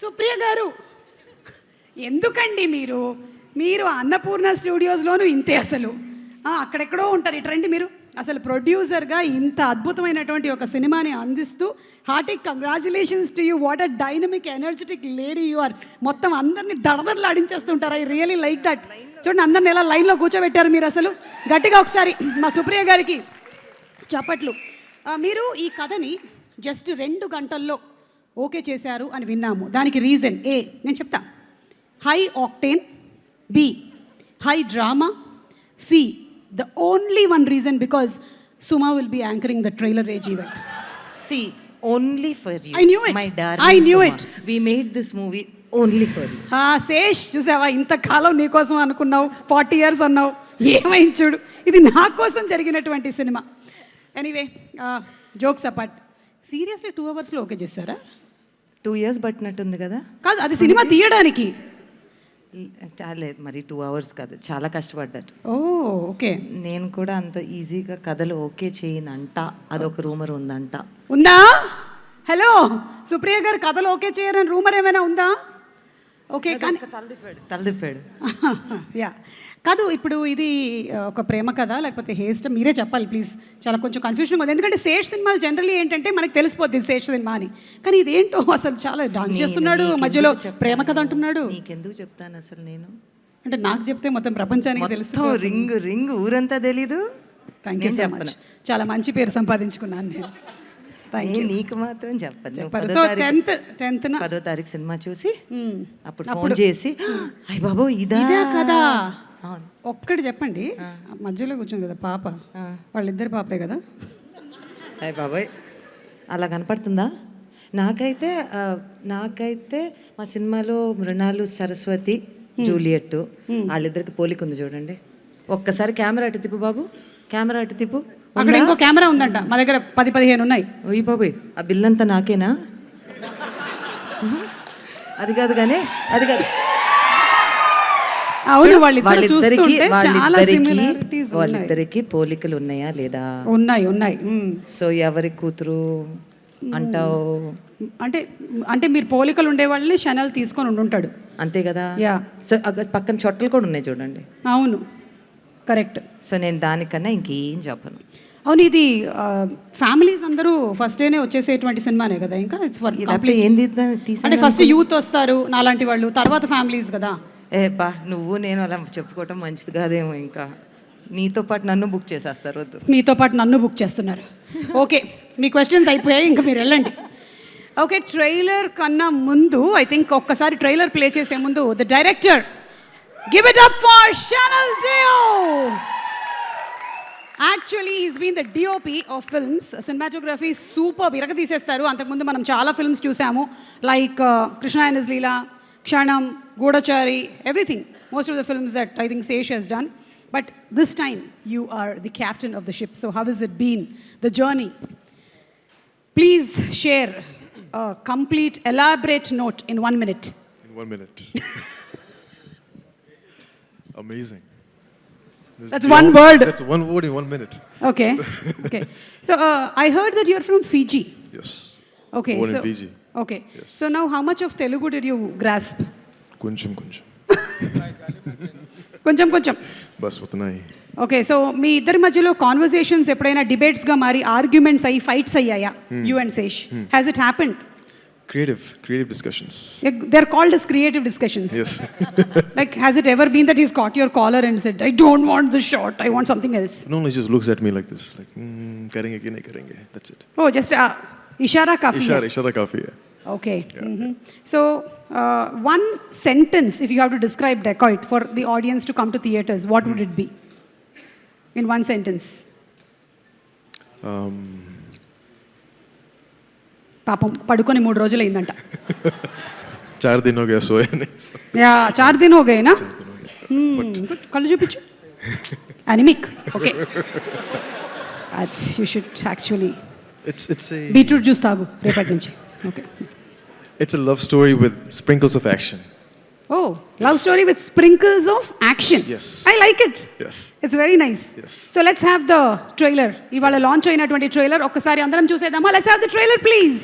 సుప్రియ గారు, ఎందుకండి మీరు మీరు అన్నపూర్ణ స్టూడియోస్లోనూ ఇంతే అసలు. అక్కడెక్కడో ఉంటారు. ఇటు రండి మీరు. అసలు ప్రొడ్యూసర్గా ఇంత అద్భుతమైనటువంటి ఒక సినిమాని అందిస్తూ hearty congratulations to you. What a dynamic energetic lady you are. మొత్తం అందరినీ దడదడలాడించేస్తుంటారు. I really like that. చూడండి, అందరిని ఎలా లైన్లో కూర్చోబెట్టారు మీరు. అసలు గట్టిగా ఒకసారి మా సుప్రియ గారికి చప్పట్లు. మీరు ఈ కథని జస్ట్ 2 గంటల్లో ఓకే చేశారు అని విన్నాము. దానికి రీజన్ ఏ నేను చెప్తా. High octane, B high drama, C the only one reason because Suma will be anchoring the trailer age event. See, only for you. I knew it. My darling I knew Suma. it. We made this movie only for you. Sesh చూసావా, ఇంతకాలం నీ కోసం అనుకున్నావు, 40 years అన్నావు, ఏమైంది చూడు. ఇది నా కోసం జరిగినటువంటి cinema. Anyway, jokes apart, seriously 2 అవర్స్లో ఓకే చేశారా? 2 years పట్టినట్టుంది కదా. కాదు, అది సినిమా తీయడానికి. లేదు మరి 2 hours కాదు, చాలా కష్టపడ్డారు. ఓకే. నేను కూడా అంత ఈజీగా కథలు ఓకే చేయనంట, అదొక రూమర్ ఉందంట. ఉందా? హలో సుప్రియ గారు, కథలు ఓకే చేయరని రూమర్ ఏమైనా ఉందా? ఓకే, కానీ తలదిప్పాడు. యా, కాదు, ఇప్పుడు ఇది ఒక ప్రేమ కథ లేకపోతే హేస్ట్, మీరే చెప్పాలి ప్లీజ్. చాలా కొంచెం కన్ఫ్యూషన్ ఉంది, ఎందుకంటే శేష్ సినిమాలు జనరల్లీ ఏంటంటే మనకు తెలిసిపోద్ది శేష్ సినిమా అని. కానీ ఇదేంటో అసలు చాలా డాన్స్ చేస్తున్నాడు, మధ్యలో ప్రేమ కథ అంటున్నాడు. నీకెందుకు చెప్తాను అసలు నేను? అంటే నాకు చెప్తే మొత్తం ప్రపంచానికి తెలుసు. రింగ్ ఊరంతా తెలీదు. Thank you so much. చాలా మంచి పేరు సంపాదించుకున్నాను నేను. నీకు మాత్రం చెప్పను. సో 10th 10వ తారీఖు సినిమా చూసి అప్పుడు ఫోన్ చేసి అయ్య బాబో ఇదా కదా ఒక్కటి చెప్పండి. మధ్యలో కూర్చుంది కదా పాప, వాళ్ళిద్దరు పాపే కదా. అయ్య బాబోయ్, అలా కనపడుతుందా? నాకైతే మా సినిమాలో మృణాలు, సరస్వతి, జూలియట్ వాళ్ళిద్దరికి పోలిక ఉంది చూడండి. ఒక్కసారి కెమెరా అటు తిప్పు బాబు, కెమెరా అటు తిప్పు. అక్కడ ఇంకో కెమెరా ఉందంట, మా దగ్గర 10-15 ఉన్నాయి. ఓయ్ బాబోయ్, ఆ బిల్ అంతా నాకేనా? అది కాదు కానీ, అది కాదు. అవును, వాళ్ళిద్దరికి పోలికలు ఉన్నాయా లేదా? ఉన్నాయి. సో ఎవరి కూతురు అంటావు? అంటే మీరు పోలికలు ఉండే వాళ్ళని ఛానల్ తీసుకొని ఉండుంటాడు, అంతే కదా. సో పక్కన చొట్టలు కూడా ఉన్నాయి చూడండి. అవును, కరెక్ట్. సో నేను దానికన్నా ఇంకేం చెప్పను. అవును, ఇది ఫ్యామిలీస్ అందరూ ఫస్ట్ డేనే వచ్చేసేటువంటి సినిమానే కదా. ఇంకా ఇట్స్ ఫర్ కంప్లీట్. అంటే ఫస్ట్ యూత్ వస్తారు నాలాంటి వాళ్ళు, తర్వాత ఫ్యామిలీస్ కదా. బా, నువ్వు నేను అలా చెప్పుకోవటం మంచిది కాదేమో. ఇంకా నీతో పాటు నన్ను బుక్ చేసేస్తారు. వద్దు, మీతో పాటు నన్ను బుక్ చేస్తున్నారు. ఓకే, మీ క్వశ్చన్స్ అయిపోయాయి, ఇంకా మీరు వెళ్ళండి. ఓకే, ట్రైలర్ కన్నా ముందు ఐ థింక్ ఒక్కసారి ట్రైలర్ ప్లే చేసే ముందు the director, give it up for Shanal Deo. Actually, he's been the DOP of films. Cinematography super విరగదీసేస్తారు. అంతకుముందు మనం చాలా ఫిల్మ్స్ చూసాము, లైక్ కృష్ణ అండ్ హిస్ లీలా, క్షణం, గూఢచారి, everything. Most of the films that I think Sesh has done. But this time, you are the captain of the ship. So how has it been, the journey? Please share a complete, elaborate note in 1 minute. In 1 minute. Amazing. That's one word. That's one word in 1 minute. Okay. Okay. So I heard that you're from Fiji. Yes. Okay. Born in Fiji. Okay. Yes. So now how much of Telugu did you grasp? Kuncham. కొంచెం. Bus ఉతనాయి. Okay, so మీ ఇద్దరి మధ్యలో conversations ఎప్పుడైనా డిబేట్స్గా మారి arguments అయ్యి fights అయ్యాయా? You and Sesh, has it happened? Creative discussions. They're called as creative discussions. Yes. Like, has it ever been that he's caught your collar and said, I don't want this shot, I want something else? No, he just looks at me like this, like, karenge ki nahi karenge. That's it. Oh, just ishara kafi. Ishara kafi. Okay. Yeah. Mm-hmm. So, one sentence, if you have to describe Dacoit for the audience to come to theaters, what would it be? In one sentence. పాపం పడుకొని 3 రోజులు అయిందంట. 4 दिन हो गया सोया नहीं. Yeah 4 दिन हो गए ना. కళ్ళు చూపించు. Anaemic. Okay, you should actually it's a beetroot juice తాగు రేపటి నుంచి. Okay, it's a love story with sprinkles of action. Oh, love story with sprinkles of action. Yes. I like it. Yes. It's very nice. Yes. So let's have the trailer. ఇవాళ launch అయినటువంటి trailer ఒక్కసారి అందరం చూసేద్దామా? Let's have the trailer please.